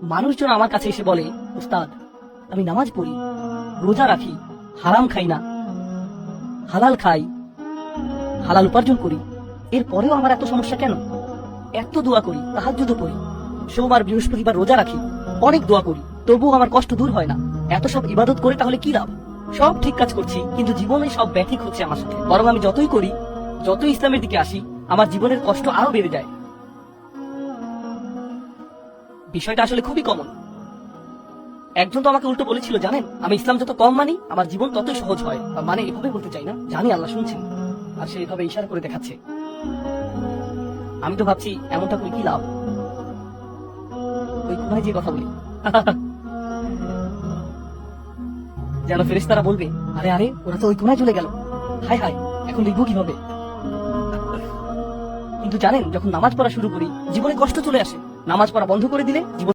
মানুষজন আমার কাছে এসে বলে, উস্তাদ আমি নামাজ পড়ি, রোজা রাখি, হারাম খাই না, হালাল খাই, হালাল উপার্জন করি, এরপরেও আমার এত সমস্যা কেন? এত দোয়া করি, তাহাজ্জুদও পড়ি, সোমবার বৃহস্পতিবার রোজা রাখি, অনেক দোয়া করি, তবুও আমার কষ্ট দূর হয় না। এত সব ইবাদত করে তাহলে কি লাভ? সব ঠিক কাজ করছি, কিন্তু জীবনে সব ব্যাঠিক হচ্ছে আমার সাথে। বরং আমি যতই করি, যতই ইসলামের দিকে আসি, আমার জীবনের কষ্ট আরো বেড়ে যায়। বিষয়টা আসলে খুবই কমন। একজন তো আমাকে উল্টো বলেছিল, জানেন, আমি ইসলাম যত কম মানি আমার জীবন ততই সহজ হয়। মানে এভাবে বলতে চাই না, জানি আল্লাহ শুনছেন, আর সে এভাবে ইশারা করে দেখাচ্ছে। আমি তো ভাবছি এমনটা করে কি লাভ, ওই কোনায় যে কথা বলি যেন ফেরেশতারা বলবে, আরে আরে ওরা তো ওই কোনায় চলে গেল, হায় হায় এখন লিখবো কিভাবে। কিন্তু জানেন, যখন নামাজ পড়া শুরু করি জীবনে কষ্ট চলে আসে। নামাজ পড়া বন্ধ করে দিলে জীবন